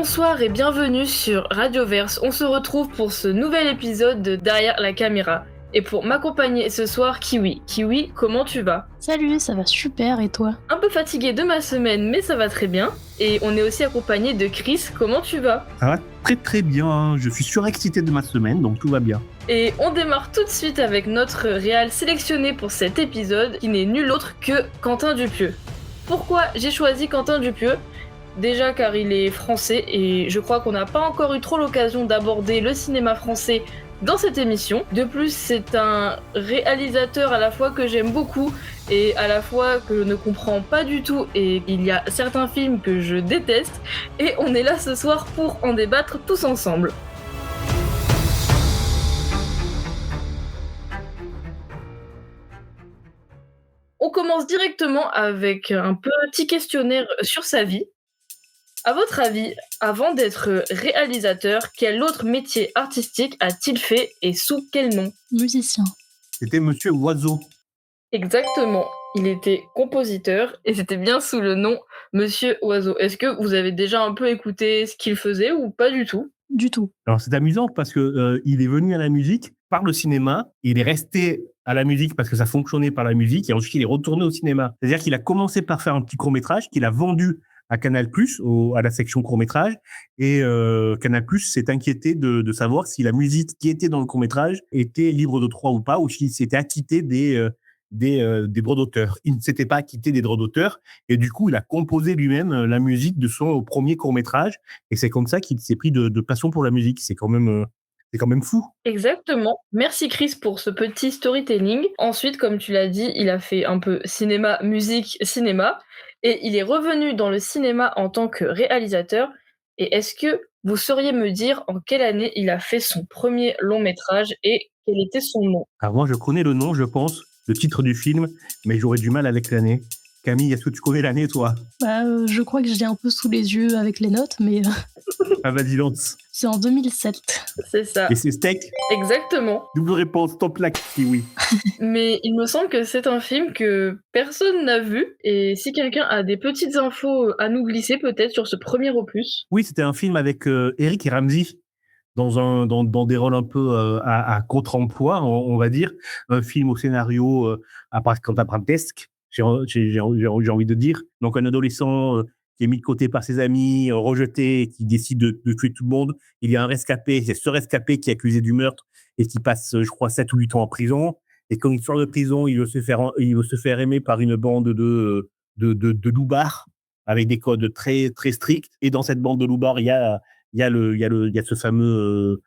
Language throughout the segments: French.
Bonsoir et bienvenue sur Radioverse. On se retrouve pour ce nouvel épisode de Derrière la caméra. Et pour m'accompagner ce soir, Kiwi. Kiwi, comment tu vas? Salut, ça va super et toi? Un peu fatigué de ma semaine, mais ça va très bien. Et on est aussi accompagné de Chris. Comment tu vas? Ça va très très bien, je suis surexcité de ma semaine, donc tout va bien. Et on démarre tout de suite avec notre réal sélectionné pour cet épisode, qui n'est nul autre que Quentin Dupieux. Pourquoi j'ai choisi Quentin Dupieux? Déjà car il est français et je crois qu'on n'a pas encore eu trop l'occasion d'aborder le cinéma français dans cette émission. De plus, c'est un réalisateur à la fois que j'aime beaucoup et à la fois que je ne comprends pas du tout, et il y a certains films que je déteste, et on est là ce soir pour en débattre tous ensemble. On commence directement avec un petit questionnaire sur sa vie. À votre avis, avant d'être réalisateur, quel autre métier artistique a-t-il fait et sous quel nom? Musicien. C'était Monsieur Oiseau. Exactement, il était compositeur et c'était bien sous le nom Monsieur Oiseau. Est-ce que vous avez déjà un peu écouté ce qu'il faisait ou pas du tout? Du tout. Alors c'est amusant parce que il est venu à la musique par le cinéma, il est resté à la musique parce que ça fonctionnait par la musique, et ensuite il est retourné au cinéma. C'est-à-dire qu'il a commencé par faire un petit court-métrage qu'il a vendu à Canal+, à la section court-métrage, et Canal+ s'est inquiété de savoir si la musique qui était dans le court-métrage était libre de droit ou pas, ou s'il s'était acquitté des droits d'auteur. Il ne s'était pas acquitté des droits d'auteur, et du coup il a composé lui-même la musique de son premier court-métrage, et c'est comme ça qu'il s'est pris de passion pour la musique. C'est quand même fou. Exactement. Merci Chris pour ce petit storytelling. Ensuite, comme tu l'as dit, il a fait un peu cinéma, musique, cinéma, et il est revenu dans le cinéma en tant que réalisateur. Et est-ce que vous sauriez me dire en quelle année il a fait son premier long métrage et quel était son nom? Alors moi je connais le nom, je pense, le titre du film, mais j'aurais du mal avec l'année. Camille, est-ce que tu connais l'année, toi? Je crois que je l'ai un peu sous les yeux avec les notes, mais Ah, vas-y, lance. c'est en 2007. C'est ça. Et c'est Steak? Exactement. Double réponse, top là, oui. Mais il me semble que c'est un film que personne n'a vu, et si quelqu'un a des petites infos à nous glisser peut-être sur ce premier opus. Oui, c'était un film avec Eric et Ramsey dans des rôles un peu à contre-emploi, on va dire. Un film au scénario apprentesque, j'ai envie de dire. Donc un adolescent qui est mis de côté par ses amis, rejeté, qui décide de tuer tout le monde. Il y a un rescapé, c'est ce rescapé qui est accusé du meurtre et qui passe, je crois, 7 ou 8 ans en prison. Et quand il sort de prison, il veut se faire aimer par une bande de loupards avec des codes très, très stricts. Et dans cette bande de loupards, il y a ce fameux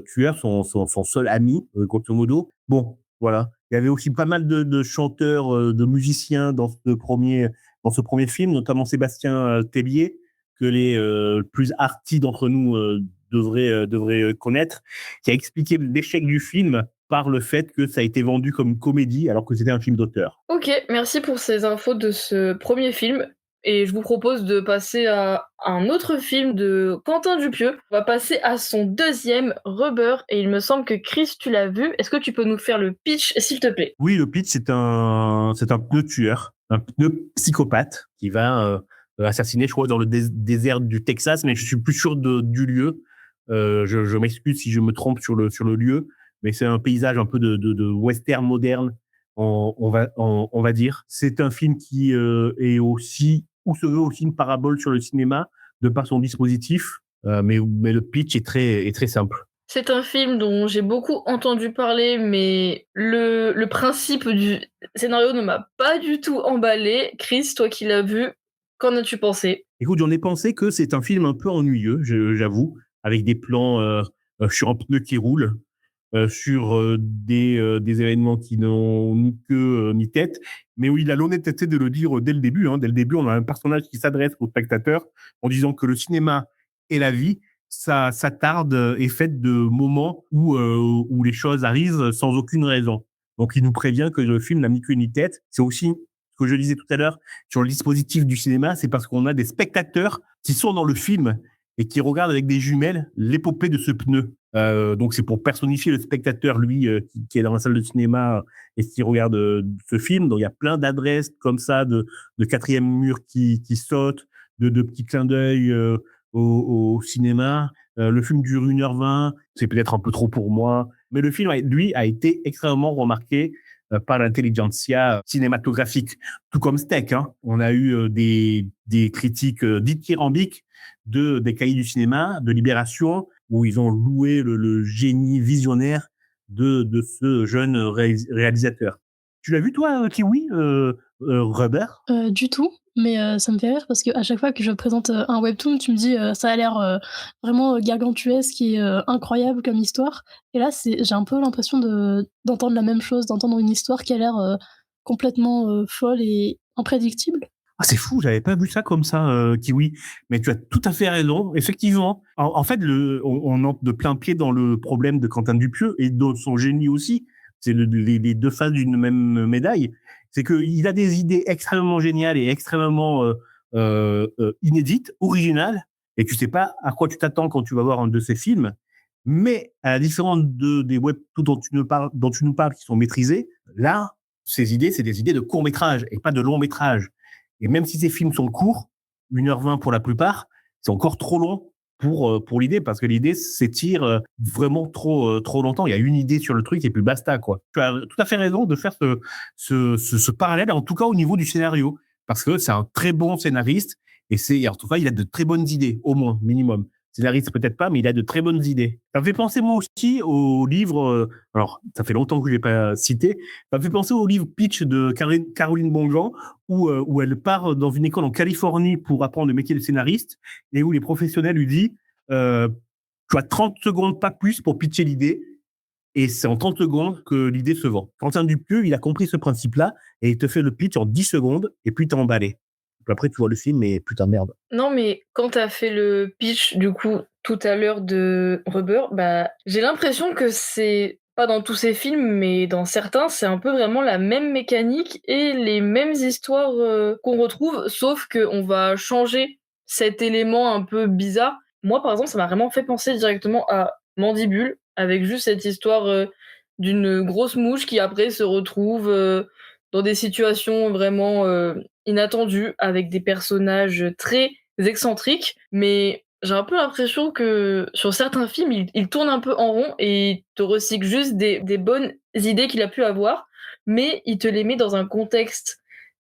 tueur, son seul ami, grosso modo. Bon, voilà. Il y avait aussi pas mal de chanteurs, de musiciens dans ce premier film, notamment Sébastien Tellier, que les plus arty d'entre nous devraient connaître, qui a expliqué l'échec du film par le fait que ça a été vendu comme une comédie alors que c'était un film d'auteur. Ok, merci pour ces infos de ce premier film. Et je vous propose de passer à un autre film de Quentin Dupieux. On va passer à son deuxième, Rubber, et il me semble que Chris, tu l'as vu. Est-ce que tu peux nous faire le pitch, s'il te plaît? Oui, le pitch, c'est un pneu tueur, un pneu psychopathe qui va assassiner, je crois, dans le désert du Texas, mais je suis plus sûr du lieu. Je m'excuse si je me trompe sur le lieu, mais c'est un paysage un peu de western moderne, on va dire. C'est un film qui est aussi, ou se veut aussi une parabole sur le cinéma, de par son dispositif, mais le pitch est très simple. C'est un film dont j'ai beaucoup entendu parler, mais le principe du scénario ne m'a pas du tout emballé. Chris, toi qui l'as vu, qu'en as-tu pensé? Écoute, j'en ai pensé que c'est un film un peu ennuyeux, j'avoue, avec des plans sur un pneu qui roule, sur des événements qui n'ont ni queue ni tête, mais où il a l'honnêteté de le dire dès le début. Dès le début, on a un personnage qui s'adresse au spectateur en disant que le cinéma et la vie, ça s'attarde est faite de moments où les choses arrivent sans aucune raison. Donc, il nous prévient que le film n'a ni queue ni tête. C'est aussi ce que je disais tout à l'heure sur le dispositif du cinéma, c'est parce qu'on a des spectateurs qui sont dans le film et qui regardent avec des jumelles l'épopée de ce pneu. Donc c'est pour personnifier le spectateur, lui, qui est dans la salle de cinéma et qui regarde ce film. Donc il y a plein d'adresses comme ça, de quatrième mur qui sautent, de petits clins d'œil au cinéma. Le film dure 1h20, c'est peut-être un peu trop pour moi, mais le film, lui, a été extrêmement remarqué par l'intelligentsia cinématographique, tout comme Steak. Hein. On a eu des critiques dithyrambiques des cahiers du cinéma, de Libération, où ils ont loué le génie visionnaire de ce jeune réalisateur. Tu l'as vu, toi, Kiwi, Rubber? Du tout, mais ça me fait rire parce qu'à chaque fois que je présente, un webtoon, tu me dis, «Ça a l'air, vraiment, gargantuesque et incroyable comme histoire» et là, j'ai un peu l'impression d'entendre la même chose, d'entendre une histoire qui a l'air, complètement, folle et imprédictible. Ah, c'est fou, j'avais pas vu ça comme ça, Kiwi. Mais tu as tout à fait raison. Effectivement, en fait, on entre de plein pied dans le problème de Quentin Dupieux et de son génie aussi. C'est les deux faces d'une même médaille. C'est qu'il a des idées extrêmement géniales et extrêmement inédites, originales, et tu sais pas à quoi tu t'attends quand tu vas voir un de ses films. Mais à la différence des webtoons dont tu nous parles qui sont maîtrisés, là, ces idées, c'est des idées de court métrage et pas de long métrage. Et même si ces films sont courts, 1h20 pour la plupart, c'est encore trop long pour l'idée, parce que l'idée s'étire vraiment trop longtemps. Il y a une idée sur le truc et puis basta, quoi. Tu as tout à fait raison de faire ce parallèle, en tout cas au niveau du scénario, parce que c'est un très bon scénariste et en tout cas, il a de très bonnes idées, au moins, minimum. Scénariste peut-être pas, mais il a de très bonnes idées. Ça me fait penser moi aussi au livre, alors ça fait longtemps que je l'ai pas cité, ça me fait penser au livre Pitch de Caroline Bonjean, où elle part dans une école en Californie pour apprendre le métier de scénariste, et où les professionnels lui disent tu as 30 secondes, pas plus, pour pitcher l'idée, et c'est en 30 secondes que l'idée se vend. Quentin Dupieux, il a compris ce principe-là, et il te fait le pitch en 10 secondes, et puis t'es emballé. Puis après, tu vois le film, et putain, merde. Non, mais quand t'as fait le pitch, du coup, tout à l'heure de Rubber, bah, j'ai l'impression que c'est, pas dans tous ces films, mais dans certains, c'est un peu vraiment la même mécanique et les mêmes histoires qu'on retrouve, sauf qu'on va changer cet élément un peu bizarre. Moi, par exemple, ça m'a vraiment fait penser directement à Mandibule, avec juste cette histoire d'une grosse mouche qui après se retrouve dans des situations vraiment inattendues, avec des personnages très excentriques, mais j'ai un peu l'impression que sur certains films, il tourne un peu en rond et il te recycle juste des bonnes idées qu'il a pu avoir, mais il te les met dans un contexte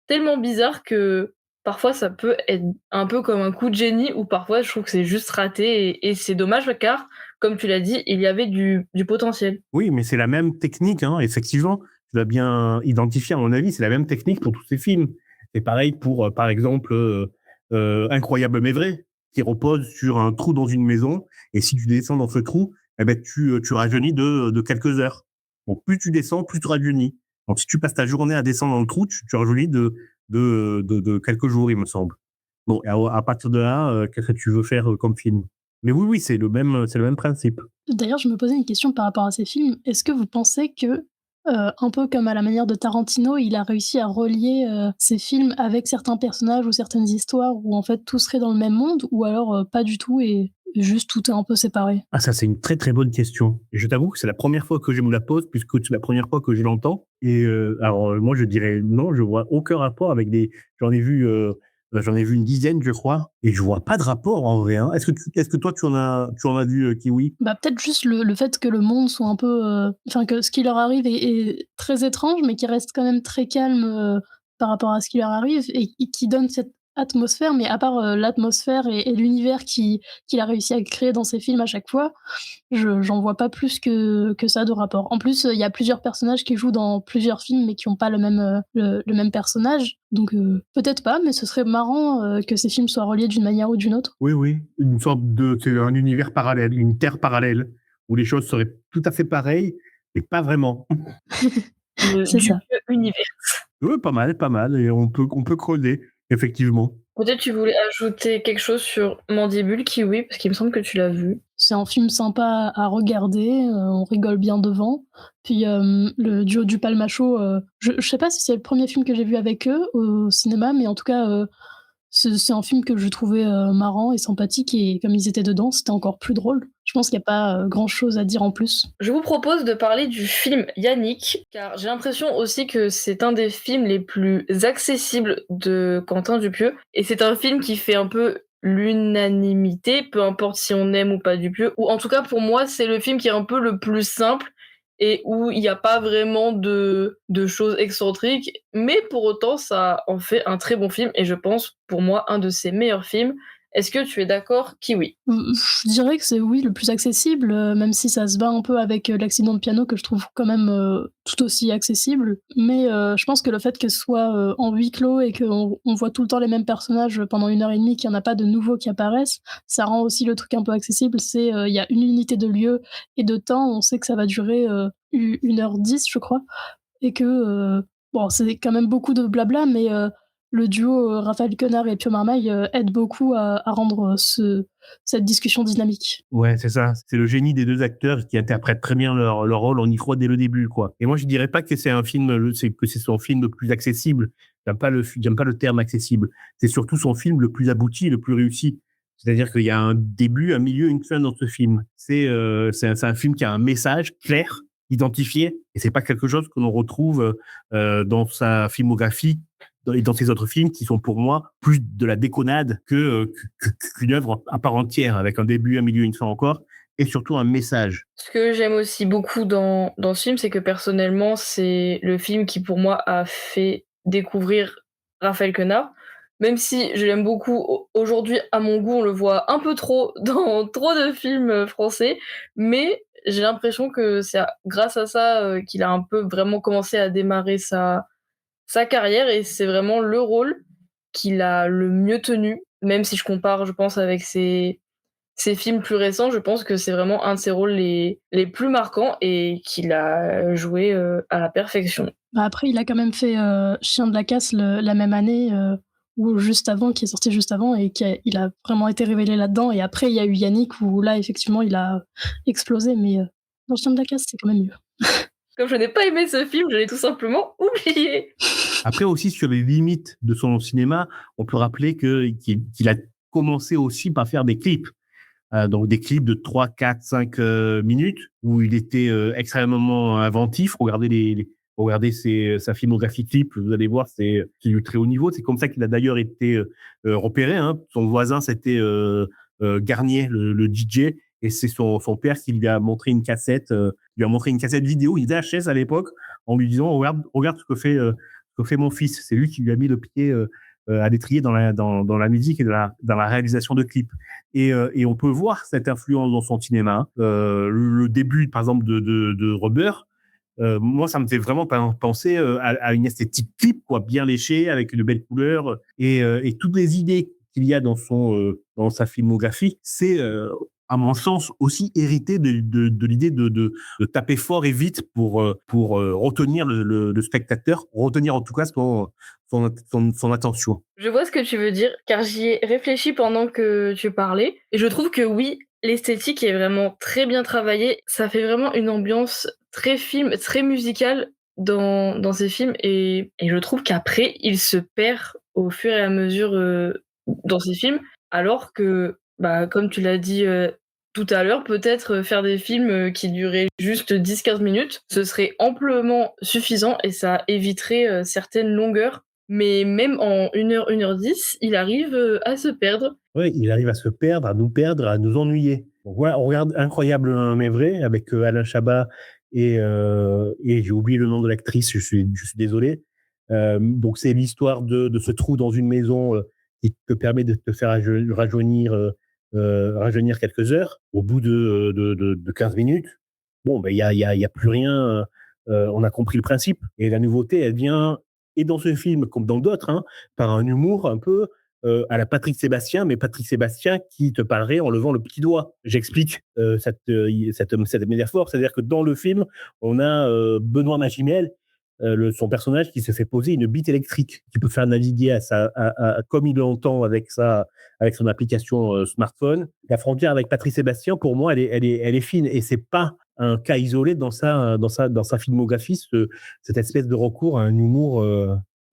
tellement bizarre que parfois ça peut être un peu comme un coup de génie, ou parfois je trouve que c'est juste raté et c'est dommage car, comme tu l'as dit, il y avait du potentiel. Oui, mais c'est la même technique, hein, effectivement. Tu l'as bien identifié, à mon avis, c'est la même technique pour tous ces films. C'est pareil pour, par exemple, Incroyable mais vrai, qui repose sur un trou dans une maison, et si tu descends dans ce trou, eh ben, tu rajeunis de quelques heures. Donc, plus tu descends, plus tu rajeunis. Donc, si tu passes ta journée à descendre dans le trou, tu rajeunis de quelques jours, il me semble. Bon, et à partir de là, qu'est-ce que tu veux faire comme film? Mais oui, oui, c'est le même principe. D'ailleurs, je me posais une question par rapport à ces films. Est-ce que vous pensez que, un peu comme à la manière de Tarantino, il a réussi à relier, ses films avec certains personnages ou certaines histoires où en fait tout serait dans le même monde, ou alors, pas du tout et juste tout est un peu séparé? Ah, ça, c'est une très, très bonne question. Et je t'avoue que c'est la première fois que je me la pose, puisque c'est la première fois que je l'entends. Et alors, moi, je dirais non, je vois aucun rapport avec des. J'en ai vu une dizaine, je crois, et je vois pas de rapport en vrai. Hein. Est-ce que toi, tu en as vu, Kiwi? Bah, peut-être juste le fait que le monde soit un peu, enfin que ce qui leur arrive est très étrange, mais qui reste quand même très calme, par rapport à ce qui leur arrive et qui donne cette atmosphère. Mais à part, l'atmosphère et l'univers qu'il a réussi à créer dans ses films à chaque fois, j'en vois pas plus que ça de rapport. En plus, il y a plusieurs personnages qui jouent dans plusieurs films, mais qui ont pas le même, le même personnage. Donc, peut-être pas, mais ce serait marrant, que ces films soient reliés d'une manière ou d'une autre. Oui, oui, c'est un univers parallèle, une terre parallèle, où les choses seraient tout à fait pareilles, mais pas vraiment. Le C'est ça. Dupieux univers. Oui, pas mal, et on peut creuser, effectivement. Peut-être tu voulais ajouter quelque chose sur Mandibule, Kiwi, parce qu'il me semble que tu l'as vu. C'est un film sympa à regarder, on rigole bien devant. Puis, le duo du Palmacho, je sais pas si c'est le premier film que j'ai vu avec eux au cinéma, mais en tout cas, c'est un film que je trouvais, marrant et sympathique et comme ils étaient dedans, c'était encore plus drôle. Je pense qu'il y a pas, grand-chose à dire en plus. Je vous propose de parler du film Yannick, car j'ai l'impression aussi que c'est un des films les plus accessibles de Quentin Dupieux, et c'est un film qui fait un peu l'unanimité, peu importe si on aime ou pas Dupieux, ou en tout cas pour moi c'est le film qui est un peu le plus simple et où il n'y a pas vraiment de choses excentriques, mais pour autant ça en fait un très bon film et je pense pour moi un de ses meilleurs films. Est-ce que tu es d'accord, Kiwi? Je dirais que c'est oui, le plus accessible, même si ça se bat un peu avec, L'accident de piano que je trouve quand même, tout aussi accessible. Mais, je pense que le fait que ce soit, en huis clos et qu'on voit tout le temps les mêmes personnages pendant 1 heure et demie, qu'il y en a pas de nouveaux qui apparaissent, ça rend aussi le truc un peu accessible. C'est, il y a une unité de lieu et de temps, on sait que ça va durer, 1 heure 10 je crois et que, bon, c'est quand même beaucoup de blabla, mais le duo, Raphaël Quenard et Pio Marmaille, aide beaucoup à rendre, cette discussion dynamique. Ouais, c'est ça. C'est le génie des 2 acteurs qui interprètent très bien leur rôle. On y croit dès le début, quoi. Et moi, je dirais pas que c'est un film, c'est son film le plus accessible. J'aime pas le terme accessible. C'est surtout son film le plus abouti, le plus réussi. C'est-à-dire qu'il y a un début, un milieu, une fin dans ce film. C'est un film qui a un message clair, identifié, et c'est pas quelque chose que l'on retrouve dans sa filmographie et dans ses autres films qui sont pour moi plus de la déconnade qu'une œuvre à part entière, avec un début, un milieu, une fin encore, et surtout un message. Ce que j'aime aussi beaucoup dans ce film, c'est que personnellement, c'est le film qui pour moi a fait découvrir Raphaël Quenard. Même si je l'aime beaucoup, aujourd'hui, à mon goût, on le voit un peu trop dans trop de films français, mais j'ai l'impression que c'est grâce à ça qu'il a un peu vraiment commencé à démarrer sa carrière et c'est vraiment le rôle qu'il a le mieux tenu, même si je compare, je pense, avec ses films plus récents, je pense que c'est vraiment un de ses rôles les plus marquants et qu'il a joué à la perfection. Bah, après, il a quand même fait, Chien de la casse la même année, ou juste avant, qui est sorti juste avant et il a vraiment été révélé là-dedans et après il y a eu Yannick où là, effectivement, il a explosé mais dans Chien de la casse, c'est quand même mieux. Comme je n'ai pas aimé ce film, je l'ai tout simplement oublié. Après aussi, sur les limites de son cinéma, on peut rappeler qu'il a commencé aussi par faire des clips. Donc des clips de 3, 4, 5 minutes où il était extrêmement inventif. Regardez sa filmographie clip, vous allez voir, c'est du très haut niveau. C'est comme ça qu'il a d'ailleurs été repéré. Hein. Son voisin, c'était Garnier, le DJ, et c'est son père qui lui a montré une cassette, vidéo, une VHS à l'époque, en lui disant regarde ce que fait mon fils. C'est lui qui lui a mis le pied à l'étrier dans la musique et dans la réalisation de clips. Et on peut voir cette influence dans son cinéma. Le début, par exemple, de Rubber, moi, ça me fait vraiment penser à une esthétique clip, quoi, bien léchée, avec une belle couleur, et toutes les idées qu'il y a dans sa filmographie, c'est à mon sens aussi hérité de l'idée de taper fort et vite pour retenir le spectateur, retenir en tout cas son attention. Je vois ce que tu veux dire, car j'y ai réfléchi pendant que tu parlais, et je trouve que oui, l'esthétique est vraiment très bien travaillée. Ça fait vraiment une ambiance très film, très musicale dans ces films, et je trouve qu'après, il se perd au fur et à mesure dans ces films, alors que, bah, comme tu l'as dit tout à l'heure, peut-être faire des films qui duraient juste 10-15 minutes, ce serait amplement suffisant et ça éviterait certaines longueurs. Mais même en 1 heure, 1 heure 10, il arrive à se perdre. Oui, il arrive à se perdre, à nous ennuyer. Donc voilà, on regarde Incroyable mais vrai avec Alain Chabat et j'ai oublié le nom de l'actrice, je suis désolé. Donc c'est l'histoire de ce trou dans une maison qui te permet de te faire rajeunir quelques heures. Au bout de 15 minutes, bon, ben il y a plus rien. On a compris le principe. Et la nouveauté, elle vient, et dans ce film comme dans d'autres, hein, par un humour un peu à la Patrick Sébastien, mais Patrick Sébastien qui te parlerait en levant le petit doigt. J'explique cette métaphore, c'est-à-dire que dans le film, on a Benoît Magimel, son personnage qui se fait poser une bite électrique, qui peut faire naviguer comme il l'entend avec son application smartphone. La frontière avec Patrick Sébastien, pour moi, elle est fine, et c'est pas un cas isolé dans sa filmographie, cette espèce de recours à un humour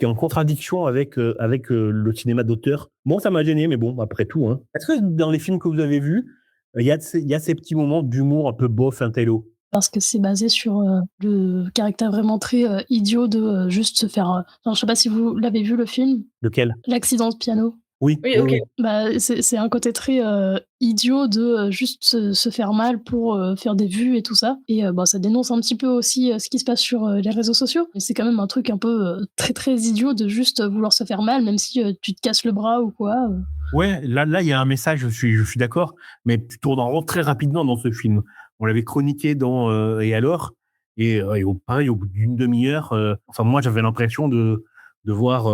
qui est en contradiction avec le cinéma d'auteur. Bon, ça m'a gêné, mais bon, après tout. Hein. Est-ce que dans les films que vous avez vus, il y a ces petits moments d'humour un peu bof, intello? Parce que c'est basé sur, le caractère vraiment très, idiot de, juste se faire, enfin, je sais pas si vous l'avez vu le film? Lequel? L'accident de piano. Oui, Oui, oui, ok. oui. Bah, c'est un côté très, idiot de, juste se faire mal pour, faire des vues et tout ça et bah, ça dénonce un petit peu aussi, ce qui se passe sur, les réseaux sociaux et c'est quand même un truc un peu, très, très idiot de juste, vouloir se faire mal même si, tu te casses le bras ou quoi. Ouais, là, il y a un message, je suis d'accord, mais tu tournes en rond très rapidement dans ce film. On l'avait chroniqué dans Et alors? Et pareil, au bout d'une demi-heure, enfin, moi, j'avais l'impression de voir,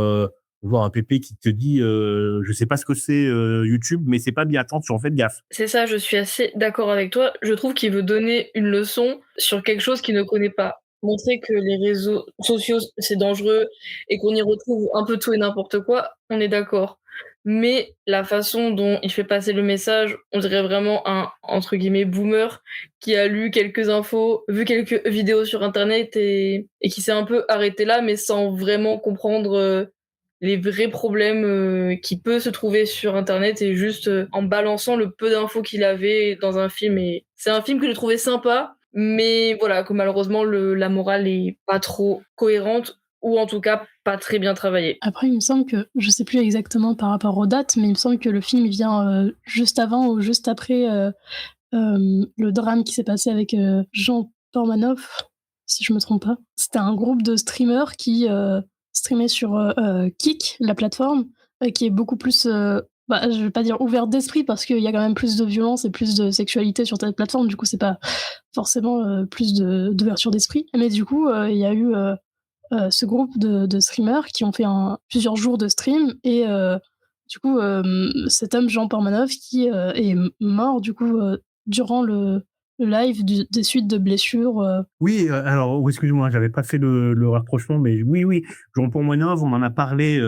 voir un pépé qui te dit je sais pas ce que c'est YouTube, mais c'est pas bien, attention, faites gaffe. C'est ça, je suis assez d'accord avec toi. Je trouve qu'il veut donner une leçon sur quelque chose qu'il ne connaît pas. Montrer que les réseaux sociaux, c'est dangereux et qu'on y retrouve un peu tout et n'importe quoi, on est d'accord. Mais la façon dont il fait passer le message, on dirait vraiment un, entre guillemets, boomer qui a lu quelques infos, vu quelques vidéos sur internet et qui s'est un peu arrêté là, mais sans vraiment comprendre les vrais problèmes qui peut se trouver sur internet et juste en balançant le peu d'infos qu'il avait dans un film. Et c'est un film que j'ai trouvé sympa, mais voilà, que malheureusement la morale est pas trop cohérente ou en tout cas pas très bien travaillée. Après, il me semble que je sais plus exactement par rapport aux dates, mais il me semble que le film il vient, juste avant ou juste après, le drame qui s'est passé avec, Jean Pormanoff, si je me trompe pas. C'était un groupe de streamers qui, streamaient sur, Kick, la plateforme, qui est beaucoup plus, bah, je vais pas dire ouverte d'esprit parce qu'il y a quand même plus de violence et plus de sexualité sur cette plateforme, du coup, c'est pas forcément, plus d'ouverture d'esprit. Mais du coup, il y a eu, ce groupe de streamers qui ont fait plusieurs jours de stream et du coup, cet homme Jean Pormanoff qui, est mort du coup, durant le live des suites de blessures. Oui, alors, oui, excuse-moi, j'avais pas fait le rapprochement, mais oui, oui, Jean Monov, on en a parlé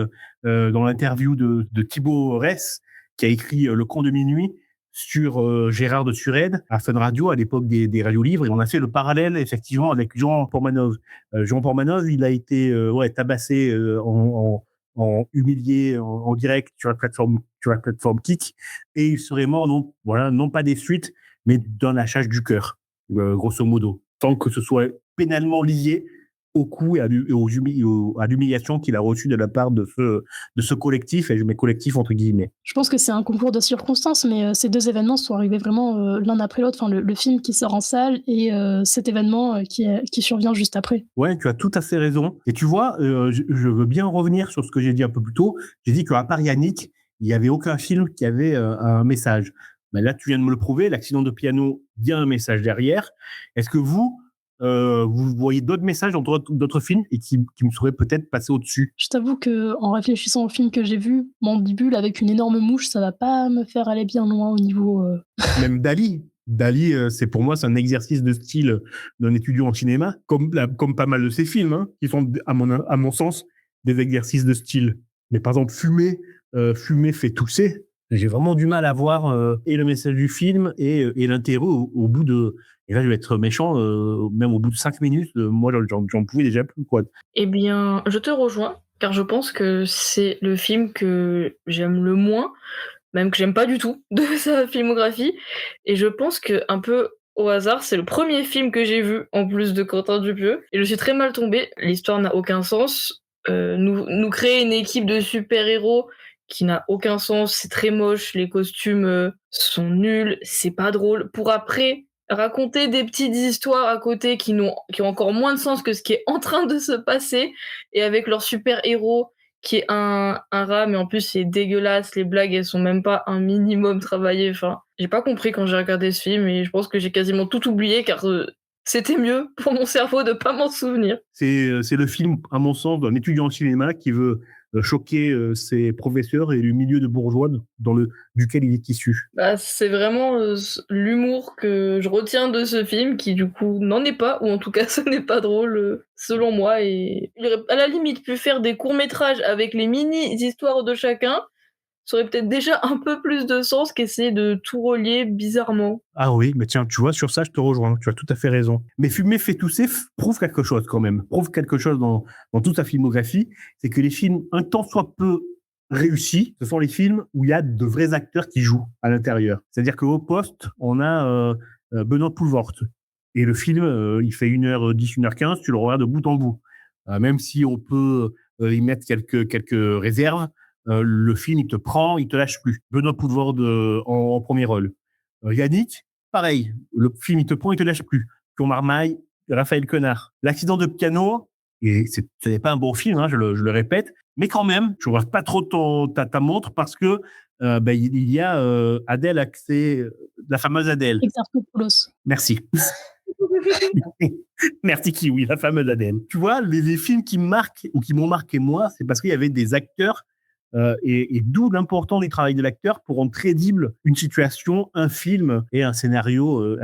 dans l'interview de Thibaut Ress, qui a écrit Le Camp de minuit sur Gérard de Suresnes à Fun Radio, à l'époque des radios libres, et on a fait le parallèle effectivement avec Jean Pormanov. Jean Pormanov, il a été tabassé, en humilié en direct sur la plateforme Kik, et il serait mort non pas des suites, mais d'un lâchage du cœur, grosso modo, tant que ce soit pénalement lié au coup et à l'humiliation qu'il a reçue de la part de ce collectif, et je mets collectif entre guillemets. Je pense que c'est un concours de circonstances, mais ces 2 événements sont arrivés vraiment, l'un après l'autre. Enfin, le film qui sort en salle et cet événement, qui survient juste après. Ouais, tu as tout à fait raison. Et tu vois, je veux bien revenir sur ce que j'ai dit un peu plus tôt. J'ai dit qu'à part Yannick, il n'y avait aucun film qui avait un message. Ben là, tu viens de me le prouver, l'accident de piano, il y a un message derrière. Est-ce que vous voyez d'autres messages dans d'autres films et qui me seraient peut-être passés au-dessus? Je t'avoue qu'en réfléchissant au film que j'ai vu, Mandibule avec une énorme mouche, ça va pas me faire aller bien loin au niveau, Même Dali. Dali, c'est pour moi, c'est un exercice de style d'un étudiant en cinéma, comme pas mal de ses films, hein, qui sont, à mon sens, des exercices de style. Mais par exemple, Fumer fait tousser. J'ai vraiment du mal à voir et le message du film et l'intérêt au bout de. Et là, je vais être méchant, même au bout de 5 minutes, moi, j'en pouvais déjà plus, quoi. Eh bien, je te rejoins, car je pense que c'est le film que j'aime le moins, même que j'aime pas du tout, de sa filmographie. Et je pense que un peu au hasard, c'est le premier film que j'ai vu en plus de Quentin Dupieux. Et je suis très mal tombée. L'histoire n'a aucun sens. Nous créer une équipe de super-héros qui n'a aucun sens. C'est très moche. Les costumes sont nuls. C'est pas drôle. Pour après raconter des petites histoires à côté qui ont encore moins de sens que ce qui est en train de se passer. Et avec leur super-héros qui est un rat, mais en plus c'est dégueulasse, les blagues elles sont même pas un minimum travaillées. Enfin, j'ai pas compris quand j'ai regardé ce film et je pense que j'ai quasiment tout oublié car c'était mieux pour mon cerveau de pas m'en souvenir. C'est le film, à mon sens, d'un étudiant en cinéma qui veut choquer ses professeurs et le milieu de bourgeois duquel il est issu. Bah, c'est vraiment l'humour que je retiens de ce film qui du coup n'en est pas, ou en tout cas ce n'est pas drôle selon moi. Et il aurait à la limite pu faire des courts-métrages avec les mini-histoires de chacun. Ça aurait peut-être déjà un peu plus de sens qu'essayer de tout relier bizarrement. Ah oui, mais tiens, tu vois, sur ça, je te rejoins. Tu as tout à fait raison. Mais Fumer fait tousser prouve quelque chose quand même. Prouve quelque chose dans toute sa filmographie. C'est que les films, un tant soit peu réussis, ce sont les films où il y a de vrais acteurs qui jouent à l'intérieur. C'est-à-dire qu'au poste, on a Benoît Poelvoort. Et le film, il fait 1h10, 1h15, tu le regardes de bout en bout. Même si on peut y mettre quelques réserves, le film, il te prend, il te lâche plus. Benoît Poelvoorde en premier rôle. Yannick, pareil, le film, il te prend, il te lâche plus. Pio Marmaille, Raphaël Quenard. L'accident de piano, et c'était pas un bon film, hein, je le répète, mais quand même, tu regardes pas trop ta montre parce que il y a Adèle Axé, la fameuse Adèle. Exarchopoulos. Merci. Merci Kiwi, la fameuse Adèle. Tu vois, les films qui me marquent ou qui m'ont marqué moi, c'est parce qu'il y avait des acteurs et d'où l'importance du travail de l'acteur pour rendre crédible une situation, un film et un scénario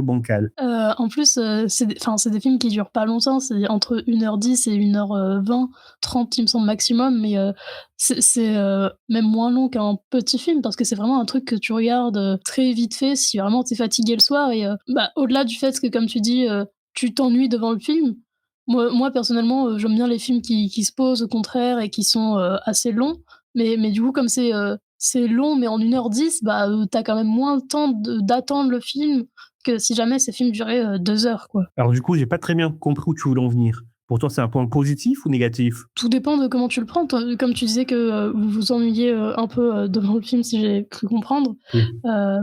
bancal. En plus, c'est des films qui durent pas longtemps, c'est entre 1h10 et 1h20, 30 il me semble maximum, mais c'est même moins long qu'un petit film parce que c'est vraiment un truc que tu regardes très vite fait si vraiment t'es fatigué le soir et au-delà du fait que comme tu dis, tu t'ennuies devant le film, moi personnellement, j'aime bien les films qui se posent au contraire et qui sont assez longs, mais du coup comme c'est long mais en 1h10, tu quand même moins le temps d'attendre le film que si jamais ces films duraient 2 heures, quoi. Alors du coup, j'ai pas très bien compris où tu voulais en venir. Pour toi, c'est un point positif ou négatif? Tout dépend de comment tu le prends. Toi, comme tu disais que vous vous ennuyiez un peu devant le film, si j'ai cru comprendre. Oui.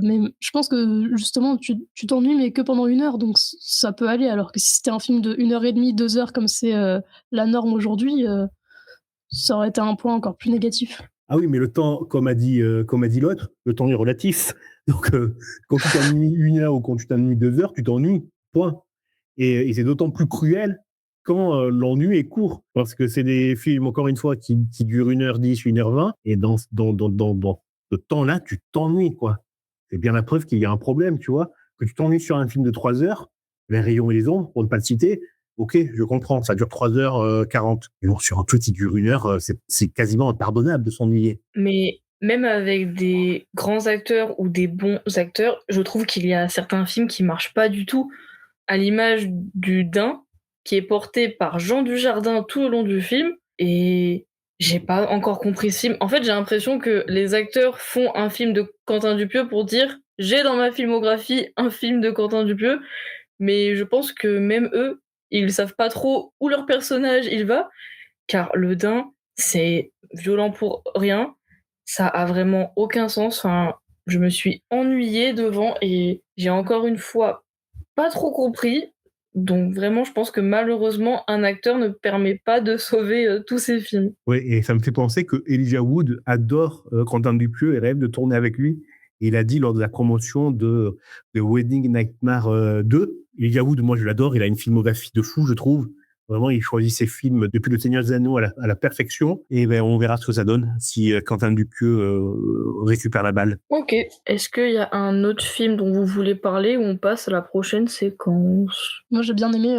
Mais je pense que justement, tu t'ennuies, mais que pendant 1 heure, donc ça peut aller. Alors que si c'était un film de 1h30, 2 heures, comme c'est la norme aujourd'hui, ça aurait été un point encore plus négatif. Ah oui, mais le temps, comme a dit l'autre, le temps est relatif. Donc, quand tu t'ennuies 1 heure ou quand tu t'ennuies 2 heures, tu t'ennuies, point. Et c'est d'autant plus cruel quand l'ennui est court. Parce que c'est des films, encore une fois, qui durent 1h10, 1h20. Et dans ce temps-là, tu t'ennuies, quoi. C'est bien la preuve qu'il y a un problème, tu vois. Que tu t'ennuies sur un film de 3 heures, Les Rayons et les Ombres, pour ne pas le citer, ok, je comprends, ça dure 3h40. Mais bon, sur un truc qui dure 1 heure, c'est quasiment impardonnable de s'ennuyer. Mais même avec des grands acteurs ou des bons acteurs, je trouve qu'il y a certains films qui marchent pas du tout. À l'image du Dain, qui est porté par Jean Dujardin tout au long du film, et j'ai pas encore compris ce film. En fait, j'ai l'impression que les acteurs font un film de Quentin Dupieux pour dire j'ai dans ma filmographie un film de Quentin Dupieux, mais je pense que même eux, ils savent pas trop où leur personnage il va, car le Dain, c'est violent pour rien, ça a vraiment aucun sens. Enfin, je me suis ennuyée devant et j'ai encore une fois pas trop compris. Donc vraiment, je pense que malheureusement, un acteur ne permet pas de sauver tous ces films. Oui, et ça me fait penser que Elijah Wood adore Quentin Dupieux et rêve de tourner avec lui. Et il a dit lors de la promotion de Wedding Nightmare 2, Elijah Wood, moi je l'adore, il a une filmographie de fou, je trouve. Vraiment, il choisit ses films depuis Le Seigneur des Anneaux à la perfection. Et ben, on verra ce que ça donne si Quentin Dupieux récupère la balle. Ok. Est-ce qu'il y a un autre film dont vous voulez parler ou on passe à la prochaine séquence? Moi, j'ai bien aimé,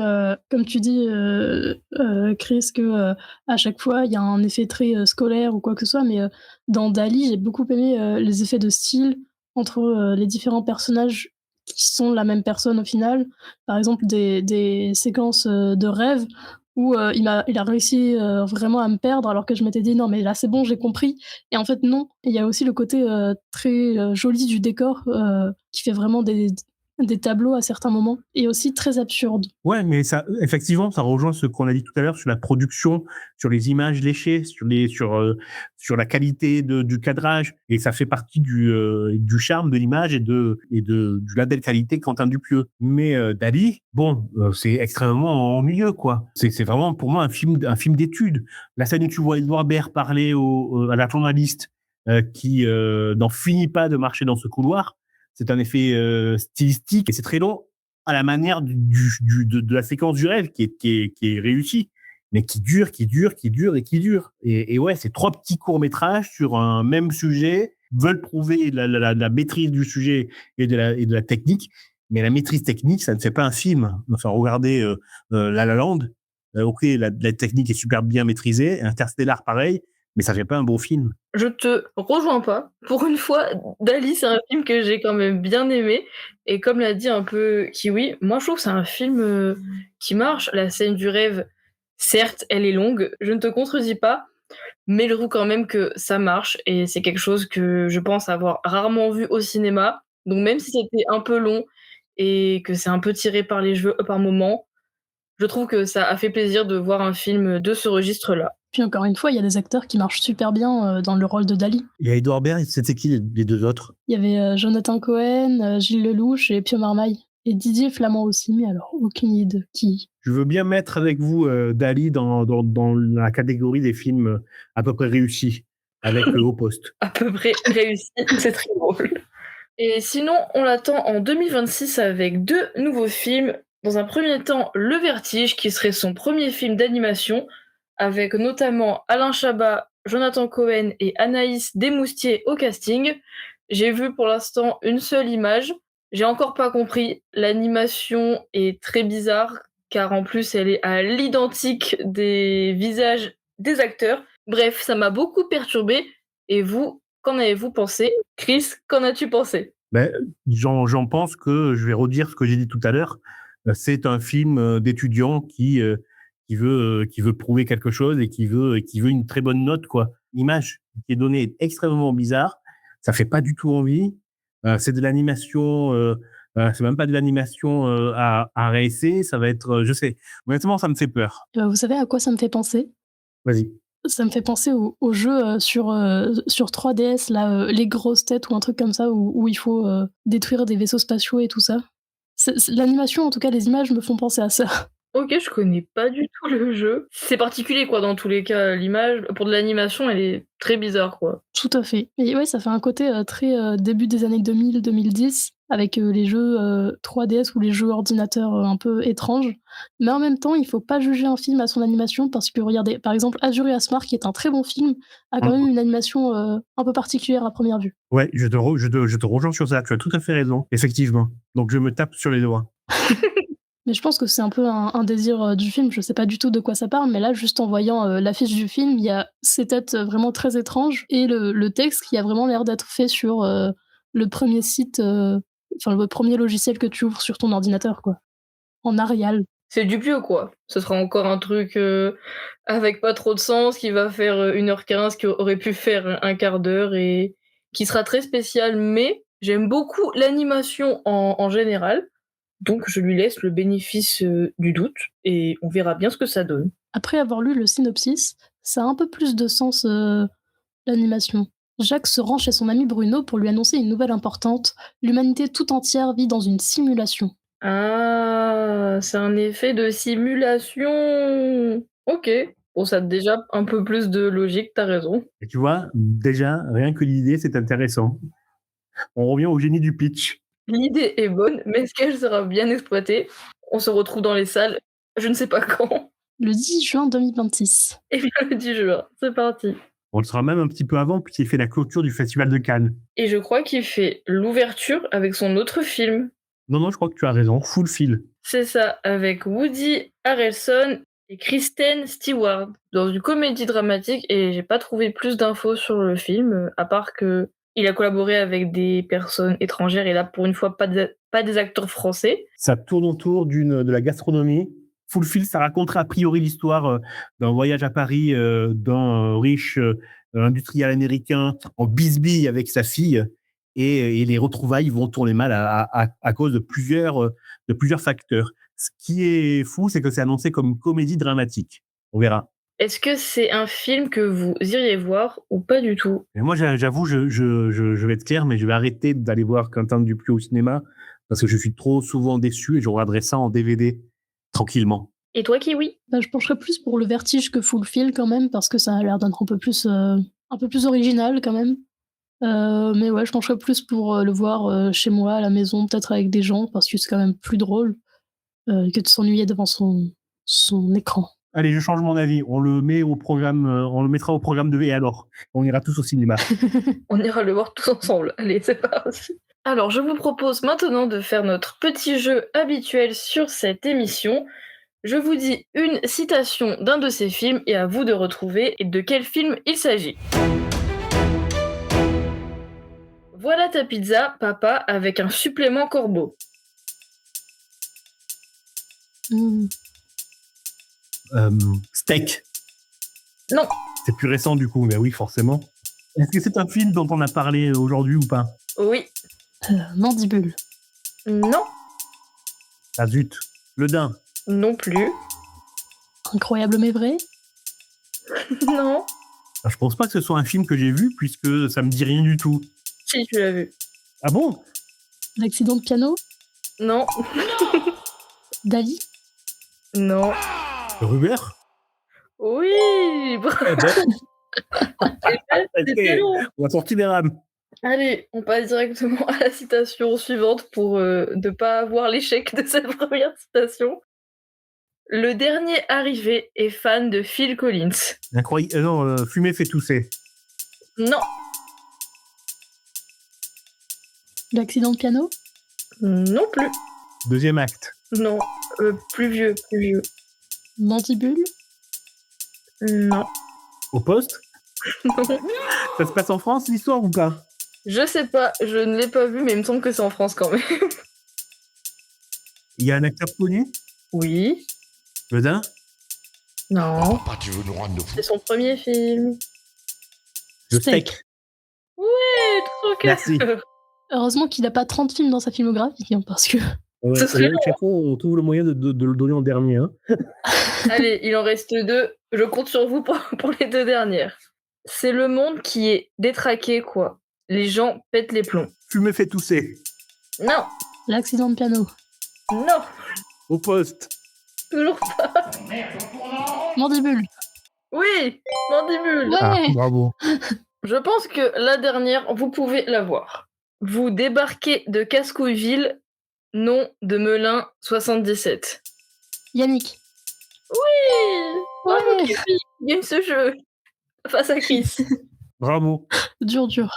comme tu dis, Chris, que à chaque fois, il y a un effet très scolaire ou quoi que ce soit, mais dans Dali, j'ai beaucoup aimé les effets de style entre les différents personnages qui sont la même personne au final. Par exemple, des séquences de rêve où il a réussi vraiment à me perdre alors que je m'étais dit non, mais là, c'est bon, j'ai compris. Et en fait, non. Et il y a aussi le côté très joli du décor qui fait vraiment des tableaux à certains moments et aussi très absurdes. Ouais, mais ça, effectivement, ça rejoint ce qu'on a dit tout à l'heure sur la production, sur les images léchées, sur la qualité du cadrage, et ça fait partie du charme de l'image et du label qualité Quentin Dupieux. Mais Dali, bon, c'est extrêmement ennuyeux, quoi. C'est vraiment pour moi un film d'étude. La scène où tu vois Edouard Baird parler à la journaliste qui n'en finit pas de marcher dans ce couloir. C'est un effet stylistique et c'est très long à la manière de la séquence du rêve qui est réussie, mais qui dure. Et ouais, c'est 3 petits courts-métrages sur un même sujet, veulent prouver la maîtrise du sujet et de la technique, mais la maîtrise technique, ça ne fait pas un film. Enfin, regardez La La Land, ok, la technique est super bien maîtrisée, Interstellar pareil, mais ça fait pas un bon film. Je te rejoins pas. Pour une fois, Dali, c'est un film que j'ai quand même bien aimé. Et comme l'a dit un peu Kiwi, moi je trouve que c'est un film qui marche. La scène du rêve, certes, elle est longue, je ne te contredis pas, mais je trouve quand même que ça marche. Et c'est quelque chose que je pense avoir rarement vu au cinéma. Donc même si c'était un peu long et que c'est un peu tiré par les cheveux par moments, je trouve que ça a fait plaisir de voir un film de ce registre-là. Puis encore une fois, il y a des acteurs qui marchent super bien dans le rôle de Dali. Il y a Edouard Baird, c'était qui les deux autres? Il y avait Jonathan Cohen, Gilles Lelouch et Pio Marmaille. Et Didier Flamand aussi, mais alors aucune idée de qui. Je veux bien mettre avec vous Dali dans la catégorie des films à peu près réussis, avec Au Poste. À peu près réussi, c'est très drôle. Et sinon, on l'attend en 2026 avec 2 nouveaux films. Dans un premier temps, Le Vertige, qui serait son premier film d'animation, avec notamment Alain Chabat, Jonathan Cohen et Anaïs Desmoustiers au casting. J'ai vu pour l'instant une seule image. J'ai encore pas compris. L'animation est très bizarre, car en plus elle est à l'identique des visages des acteurs. Bref, ça m'a beaucoup perturbée. Et vous, qu'en avez-vous pensé? Chris, qu'en as-tu pensé? Ben, j'en pense que je vais redire ce que j'ai dit tout à l'heure. C'est un film d'étudiant qui veut prouver quelque chose et qui veut une très bonne note, quoi. L'image qui est donnée est extrêmement bizarre. Ça fait pas du tout envie. C'est de l'animation. C'est même pas de l'animation à réessayer. Ça va être, je sais. Honnêtement, ça me fait peur. Vous savez à quoi ça me fait penser? Vas-y. Ça me fait penser au jeu sur 3DS, là, les grosses têtes ou un truc comme ça, où il faut détruire des vaisseaux spatiaux et tout ça. L'animation, en tout cas, les images me font penser à ça. Ok, je connais pas du tout le jeu. C'est particulier, quoi, dans tous les cas. L'image, pour de l'animation, elle est très bizarre, quoi. Tout à fait. Et ouais, ça fait un côté très début des années 2000-2010, avec les jeux 3DS ou les jeux ordinateurs un peu étranges. Mais en même temps, il faut pas juger un film à son animation, parce que regardez, par exemple, Azur et Asmar, qui est un très bon film, a quand même une animation un peu particulière à première vue. Ouais, je te rejoins sur ça. Tu as tout à fait raison, effectivement. Donc je me tape sur les doigts. Mais je pense que c'est un peu un désir du film, je sais pas du tout de quoi ça parle, mais là, juste en voyant l'affiche du film, il y a ces têtes vraiment très étranges et le texte qui a vraiment l'air d'être fait sur le premier site, enfin le premier logiciel que tu ouvres sur ton ordinateur, quoi. En Arial. C'est du pieux, quoi. Ce sera encore un truc avec pas trop de sens, qui va faire 1h15, qui aurait pu faire un quart d'heure et qui sera très spécial, mais j'aime beaucoup l'animation en général, donc je lui laisse le bénéfice du doute et on verra bien ce que ça donne. Après avoir lu le synopsis, ça a un peu plus de sens, l'animation. Jacques se rend chez son ami Bruno pour lui annoncer une nouvelle importante. L'humanité tout entière vit dans une simulation. Ah, c'est un effet de simulation. Ok. Bon, ça a déjà un peu plus de logique, t'as raison. Et tu vois, déjà, rien que l'idée, c'est intéressant. On revient au génie du pitch. L'idée est bonne, mais est-ce qu'elle sera bien exploitée? On se retrouve dans les salles, je ne sais pas quand. Le 10 juin 2026. Et bien le 10 juin, c'est parti. On le sera même un petit peu avant, puisqu'il fait la clôture du Festival de Cannes. Et je crois qu'il fait l'ouverture avec son autre film. Non, je crois que tu as raison. Full fil. C'est ça, avec Woody Harrelson et Kristen Stewart, dans une comédie dramatique, et j'ai pas trouvé plus d'infos sur le film, à part que il a collaboré avec des personnes étrangères, et là, pour une fois, pas des acteurs français. Ça tourne autour de la gastronomie. Full fil, ça raconterait a priori l'histoire d'un voyage à Paris d'un riche industriel américain en bisbille avec sa fille, et les retrouvailles vont tourner mal à cause de plusieurs facteurs. Ce qui est fou, c'est que c'est annoncé comme une comédie dramatique. On verra. Est-ce que c'est un film que vous iriez voir ou pas du tout? Mais moi, j'avoue, je vais être clair, mais je vais arrêter d'aller voir Quentin Dupieux au cinéma parce que je suis trop souvent déçu et je regarderai ça en DVD tranquillement. Et toi, Kiwi? Bah, je pencherais plus pour Le Vertige que Full Fil quand même, parce que ça a l'air d'être un peu plus original quand même. Mais ouais, je pencherais plus pour le voir chez moi, à la maison, peut-être avec des gens, parce que c'est quand même plus drôle que de s'ennuyer devant son écran. Allez, je change mon avis. On le mettra au programme de Et alors, on ira tous au cinéma. On ira le voir tous ensemble. Allez, c'est parti. Alors, je vous propose maintenant de faire notre petit jeu habituel sur cette émission. Je vous dis une citation d'un de ces films et à vous de retrouver de quel film il s'agit. Voilà ta pizza, papa, avec un supplément corbeau. Steak. Non. C'est plus récent du coup, mais oui, forcément. Est-ce que c'est un film dont on a parlé aujourd'hui ou pas? Oui. Mandibule. Non. Ah zut. Le Dain. Non plus. Incroyable mais vrai. Non. Je pense pas que ce soit un film que j'ai vu, puisque ça me dit rien du tout. Si, tu l'as vu. Ah bon? L'accident de piano? Non. Dali? Non. Ruber? Oui, bravo. Eh ben, C'était long. on a sorti des rames. Allez, on passe directement à la citation suivante pour ne pas avoir l'échec de cette première citation. Le dernier arrivé est fan de Phil Collins. Incroyable. Non, fumer fait tousser. Non. L'accident de piano? Non plus. Deuxième acte. Non. Plus vieux, plus vieux. Mandibule? Non. Au poste? Non. Ça se passe en France, l'histoire, ou pas? Je sais pas, je ne l'ai pas vu, mais il me semble que c'est en France quand même. Il y a un acteur connu? Oui. Vedin? Non. Papa, tu veux nous rendre de fous? C'est son premier film. Le steak. Oui, trop Merci. Heureusement qu'il n'a pas 30 films dans sa filmographie, hein, parce que... Ouais, Ce serait chaque fois, on trouve le moyen de le donner en dernier. Hein. Allez, il en reste 2. Je compte sur vous pour les 2 dernières. C'est le monde qui est détraqué, quoi. Les gens pètent les plombs. Fumer fait tousser. Non. L'accident de piano. Non. Au poste. Toujours pas. Mandibule. Oui. Mandibule. Ouais. Ah, bravo. Je pense que la dernière, vous pouvez la voir. Vous débarquez de Cascouilleville, nom de Melun 77. Yannick. Oui. Bravo, Ouais. Kiwi. Gagne ce jeu. Face à Chris. Bravo. Dur.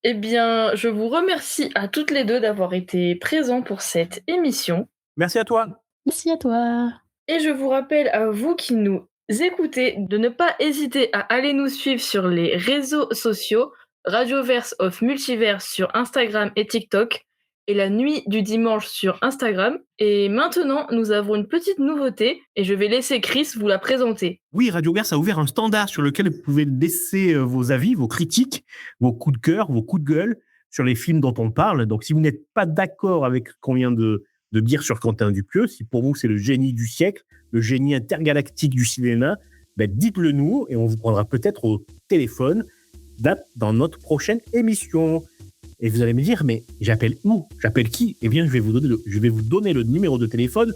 Eh bien, je vous remercie à toutes les deux d'avoir été présents pour cette émission. Merci à toi. Merci à toi. Et je vous rappelle à vous qui nous écoutez de ne pas hésiter à aller nous suivre sur les réseaux sociaux, Radioverse of Multiverse sur Instagram et TikTok, et la nuit du dimanche sur Instagram. Et maintenant, nous avons une petite nouveauté, et je vais laisser Chris vous la présenter. Oui, Radioverse a ouvert un standard sur lequel vous pouvez laisser vos avis, vos critiques, vos coups de cœur, vos coups de gueule sur les films dont on parle. Donc, si vous n'êtes pas d'accord avec ce qu'on vient de dire sur Quentin Dupieux, si pour vous c'est le génie du siècle, le génie intergalactique du cinéma, ben dites-le nous et on vous prendra peut-être au téléphone dans notre prochaine émission. Et vous allez me dire, mais j'appelle où? J'appelle qui? Eh bien, je vais vous donner le numéro de téléphone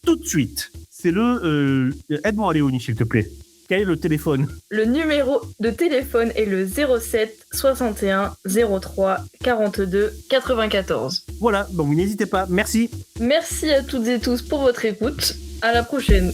tout de suite. C'est le... Aide-moi, Léonie, s'il te plaît. Quel est le téléphone? Le numéro de téléphone est le 07 61 03 42 94. Voilà, donc n'hésitez pas. Merci. Merci à toutes et tous pour votre écoute. À la prochaine.